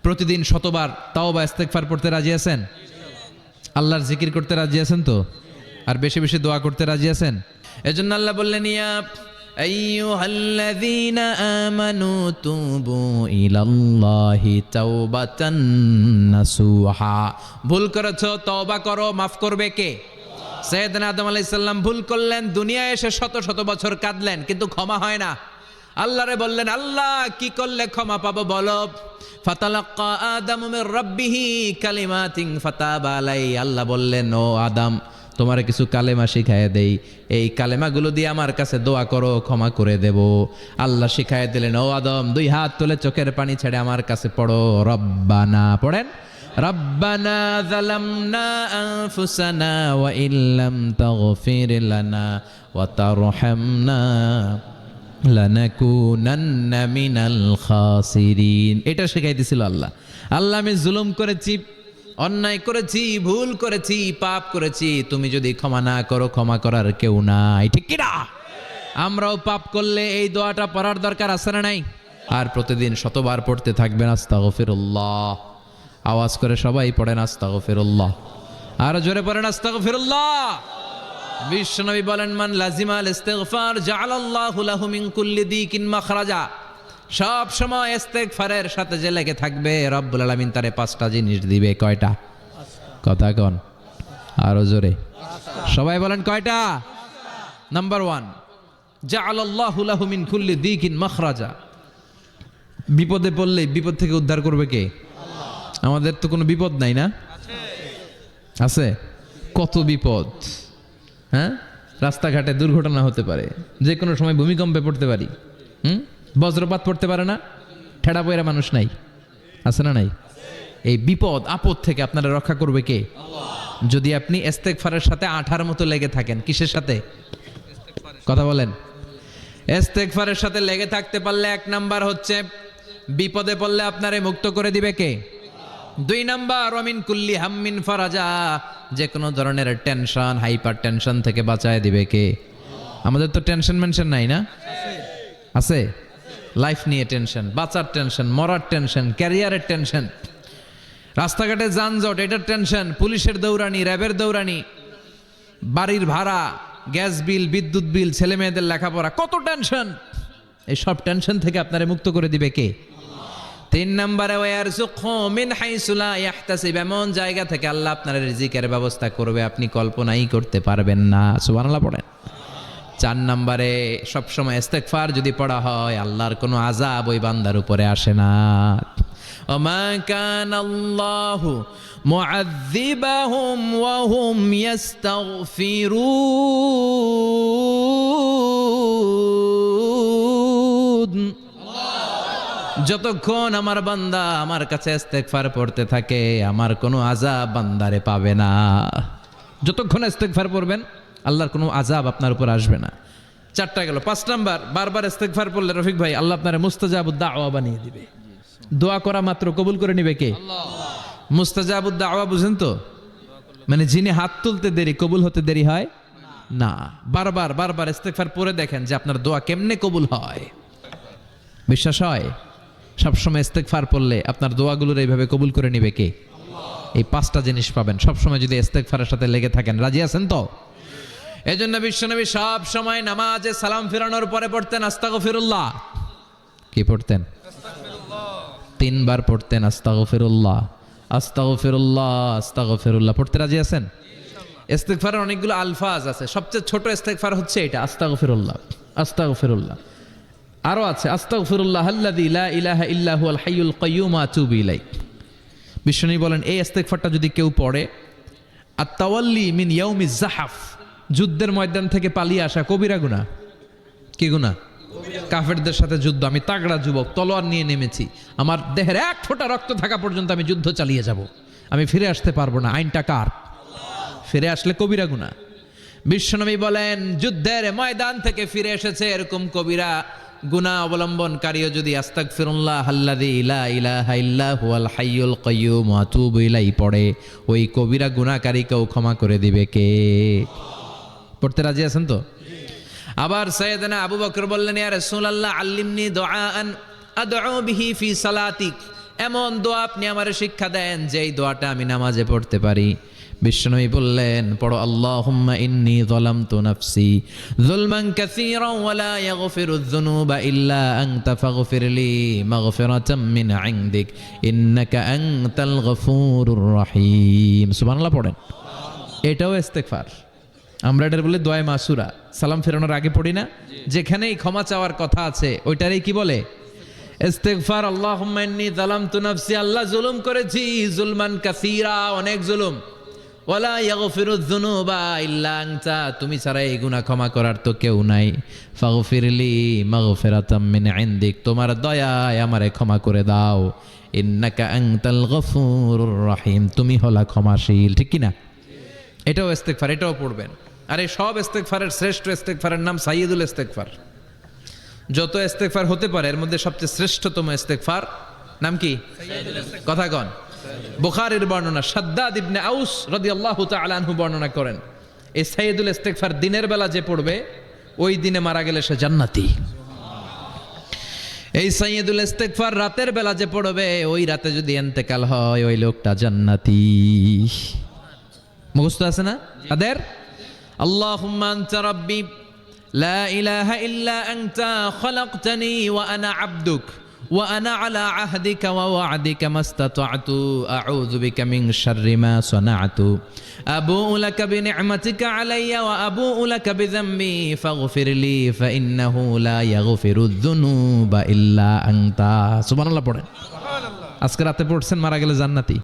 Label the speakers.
Speaker 1: প্রতিদিন শতবার তাওবা ইস্তেগফার পড়তে রাজি আছেন? আল্লাহর জিকির করতে রাজি আছেন তো? আর বেশি বেশি দোয়া করতে রাজি আছেন? এজন্য আল্লাহ বললেন, ইয়া আইয়ুহাল্লাযীনা আমানু তুবু ইলাল্লাহি তাওবাতান নাসুহা। ভুল করেছো, তওবা করো, মাফ করবে কে? সাইয়েদনা আদম আলাইহিস সালাম ভুল করলেন, দুনিয়ায় এসে শত শত বছর কাঁদলেন, কিন্তু ক্ষমা হয় না। আল্লাহরে বললেন, আল্লাহ কি করলে ক্ষমা পাবো বলো? ফাতালাক্কা আদামু মির রাব্বিহি কালিমাতিন ফাতাবা আলাইহি। আল্লাহ বললেন, ও আদম, তোমার কিছু কালেমা শিখায় দেই, এই কালেমাগুলো দিয়ে আমার কাছে দোয়া করো, ক্ষমা করে দেব। আল্লাহ শিখায় দিলেন, ও আদম, দুই হাত তুলে চোখের পানি ছেড়ে আমার কাছে পড়ো, রব্বানা। পড়েন, রব্বানা যালামনা আনফুসানা ওয়া ইল্লাম তাগফির লানা ওয়া তারহামনা লানাকুনান্না মিনাল খাসিরিন। এটা শিখাই দিছিল আল্লাহ। আল্লাহ, আমি জুলুম করেছি, অন্যায় করেছি, ভুল করেছি, পাপ করেছি, তুমি যদি ক্ষমা না করো, ক্ষমা করার কেউ নাই, ঠিক কি না? আমরাও পাপ করলে এই দোয়াটা পড়ার দরকার আছে না নাই? আর প্রতিদিন শতবার পড়তে থাকবেন আস্তাগফিরুল্লাহ। আওয়াজ করে সবাই পড়েন আস্তাগফিরুল্লাহ, আর জোরে পড়েন আস্তাগফিরুল্লাহ। বিশ্বনবী বলেন, মান লাজিমাল ইস্তিগফার জাআলাল্লাহু লাহু মিন কুল্লি দিকিন মাখরাজা। সব সময় ইস্তেগফারের সাথে যে লেগে থাকবে, রব্বুল আলামিন তারে 5টা জিনিস দিবে। কয়টা? কথা কন আরো জোরে, সবাই বলেন কয়টা? নাম্বার 1, জাআলাল্লাহু লাহু মিন কুল্লি দিকিন মাখরাজা। বিপদে পড়লে বিপদ থেকে উদ্ধার করবে কে? আমাদের তো কোনো বিপদ নাই না? আছে। কত বিপদ, হ্যাঁ? রাস্তাঘাটে দুর্ঘটনা হতে পারে, যে কোনো সময় ভূমিকম্পে পড়তে পারি, বজ্রপাত পড়তে পারে না, ঠেড়া পয়রা মানুষ নাই, আছে না নাই? এই বিপদ আপদ থেকে আপনারা রক্ষা করবে কে? যদি আপনি ইস্তেগফারের সাথে আঠার মতো লেগে থাকেন। কিসের সাথে? কথা বলেন। ইস্তেগফারের সাথে লেগে থাকতে পারলে 1 নাম্বার হচ্ছে বিপদে পড়লে আপনারে মুক্ত করে দিবে কে? 2 নাম্বার, ওয়ামিন কুল্লি হাম্মিন ফারাজা। যে কোনো ধরনের টেনশন, হাইপার টেনশন থেকে বাঁচায় দিবে কে? আমাদের তো টেনশন মেনশন নাই না? আছে। লাইফ নিয়ে টেনশন, বাঁচার টেনশন, মরার টেনশন, ক্যারিয়ারের টেনশন, রাস্তাঘাটে যানজট, এটার টেনশন, পুলিশের দৌড়ানি, র্যাবের দৌড়ানি, বাড়ির ভাড়া, গ্যাস বিল, বিদ্যুৎ বিল, ছেলে মেয়েদের লেখাপড়া, কত টেনশন। এই সব টেনশন থেকে আপনারে মুক্ত করে দিবে কে? 3 নম্বরে, ওয়ারযুকহু মিন হাইসু লা ইয়াহতাসিব। এমন জায়গা থেকে আল্লাহ আপনার রিজিকের ব্যবস্থা করবে আপনি কল্পনাই করতে পারবেন না। সুবহানাল্লাহ পড়েন। 4 নম্বরে, সবসময় ইস্তেগফার যদি পড়া হয়, আল্লাহর কোনো আযাব ওই বান্দার উপরে আসে না। ওমা কানাল্লাহু মুআযযিবাহুম ওয়া হুম ইস্তাগফিরুন। যতক্ষণ আমার বান্দা আমার কাছে ইস্তেগফার পড়তে থাকে, আমার কোনো আযাব বান্দারে পাবে না। যতক্ষণ ইস্তেগফার পড়বেন, আল্লাহর কোনো আযাব আপনার উপর আসবে না। 4টা গেল। 5 নাম্বার, বারবার ইস্তেগফার পড়লে রফিক ভাই, আল্লাহ আপনারে মুস্তাজাবুদ দাওয়া বানিয়ে দিবে। দোয়া করা মাত্র কবুল করে নিবে কে? আল্লাহ। মুস্তাজাবুদ দাওয়া বুঝেন তো? মানে যিনি হাত তুলতে দেরি, কবুল হতে দেরি হয় না। বারবার বারবার ইস্তেগফার পড়ে দেখেন যে আপনার দোয়া কেমনে কবুল হয়। বিশ্বাস হয়? সবসময় ইস্তেগফার পড়লে আপনার দোয়াগুলোর এইভাবে কবুল করে নিবে কে? এই 5টা জিনিস পাবেন সবসময় যদি ইস্তেগফারের সাথে লেগে থাকেন। রাজি আছেন তো? এই জন্য বিশ্বনবী সব সময় নামাজে সালাম ফিরানোর পরে পড়তেন আস্তাগফিরুল্লাহ। কি পড়তেন? 3 বার পড়তেন আস্তাগফিরুল্লাহ, আস্তাগফিরুল্লাহ, আস্তাগফিরুল্লাহ। পড়তে রাজি আছেন? ইস্তেগফারের অনেকগুলো আলফাজ আছে, সবচেয়ে ছোট ইস্তেগফার হচ্ছে এটা, আস্তাগফিরুল্লাহ, আস্তাগফিরুল্লাহ। আরো আছে, আস্তাগফিরুল্লাহ আল্লাযী লা ইলাহা ইল্লা হুয়াল হাইয়ুল কাইয়্যুম ওয়া আতুবু ইলাইহি। বিশ্বনবী বলেন, এই ইস্তেগফারটা যদি কেউ পড়ে, আত-তাওয়াল্লি মিন ইয়াউমিজ জাহাফ, যুদ্ধের ময়দান থেকে পালিয়ে আসা কবিরা গুনাহ। কি গুনাহ? কাফেরদের সাথে যুদ্ধ। আমি তাগড়া যুবক, তলোয়ার নিয়ে নেমেছি, আমার দেহের 1 ফোঁটা রক্ত থাকা পর্যন্ত আমি যুদ্ধ চালিয়ে যাব, আমি ফিরে আসতে পারবো না। আইনটা কার? ফিরে আসলে কবিরা গুনাহ। বিশ্বনবী বলেন, যুদ্ধের ময়দান থেকে ফিরে এসেছে এরকম কবিরা গুনাহ অবলম্বনকারীও যদি আস্তাগফিরুল্লাহ আল্লাযী লা ইলাহা ইল্লা হুয়াল হাইয়ুল কাইয়্যুম ওয়া আতুবু ইলাইহি পড়ে, ওই কবিরা গুনাহকারীকেও ক্ষমা করে দিবে কে? পড়তে রাজি আছেন তো? আবার সাইয়েদনা আবু বকর বললেন, ইয়া রাসূলুল্লাহ আল্লিমনি দুআআন আদউ বিহি ফি সালাতি। এমন দোয়া আপনি আমারে শিক্ষা দেন যেই দোয়াটা আমি নামাজে পড়তে পারি। বিশ্বনবী বললেন, পড়ো আল্লাহুম্মা ইন্নী যালামতু নাফসি যুলমান কাসীরান ওয়া লা ইয়াগফিরুয যুনুবা ইল্লা আনতা ফাগফিরলি মাগফিরাতাম মিন ইনদিক ইন্নাকা আনতাল গফুরুর রহিম। সুবহানাল্লাহ পড়েন। এটাও ইস্তেগফার। আমরা এটার বলে দোয়া মাসুরা, সালাম ফেরানোর আগে পড়ি না? যেখানেই ক্ষমা চাওয়ার কথা আছে ওইটারই কি বলে? ইস্তেগফার। আল্লাহুম্মা ইন্নী যালামতু নাফসি, আল্লাহ জুলুম করেছি, যুলমান কাসীরা, অনেক জুলুম। ওয়ালা ইয়াগফিরুয যুনুবা ইল্লা আনতা, তুমি ছাড়া এই গুনাহ ক্ষমা করার তো কেউ নাই। ফাগফিরলি মাগফিরাতাম মিন ইনদিক, তোমার দয়ায় আমারে ক্ষমা করে দাও। ইন্নাকা আনতাল গফুরুর রহিম, তুমি হলা ক্ষমাশীল। ঠিক কি না? এটাও ইস্তেগফার, এটাও পড়বেন। আর এই সব ইস্তেগফারের শ্রেষ্ঠ ইস্তেগফারের নাম সাইয়্যিদুল ইস্তেগফার। যত ইস্তেগফার হতে পারে এর মধ্যে সবচেয়ে শ্রেষ্ঠতম ইস্তেগফার নাম কি? কথা কন। বুখারীর বর্ণনা, শাদ্দাদ ইবনে আউস রাদিয়াল্লাহু তাআলা আনহু বর্ণনা করেন, এই সাইয়্যিদুল ইস্তেগফার দিনের বেলা যে পড়বে ওই দিনে মারা গেলে সে জান্নাতি। এই সাইয়্যিদুল ইস্তেগফার রাতের বেলা যে পড়বে ওই রাতে যদি ইন্তেকাল হয় ওই লোকটা জান্নাতি। মুখস্থ আছে না তাদের? আল্লাহুম্মা আনতা রাব্বি লা ইলাহা ইল্লা আনতা খালাকতানি ওয়া আনা আবদুক ওয়া আনা আলা আহদিকা ওয়া ওয়া'দিকা মাস্তাতা'তু আউযু বিকা মিন শাররি মা সানা'তু আবুউ লাকা বিনি'মাতিকা আলাইয়া ওয়া আবুউ লাকা বিযামবি ফাগফিরলি ফাইন্নাহু লা ইয়াগফিরুয যুনুবা ইল্লা আনতা। সুবহানাল্লাহ পড়েন। আজকে রাতে পড়ছেন, মারা গেলে জান্নাতি।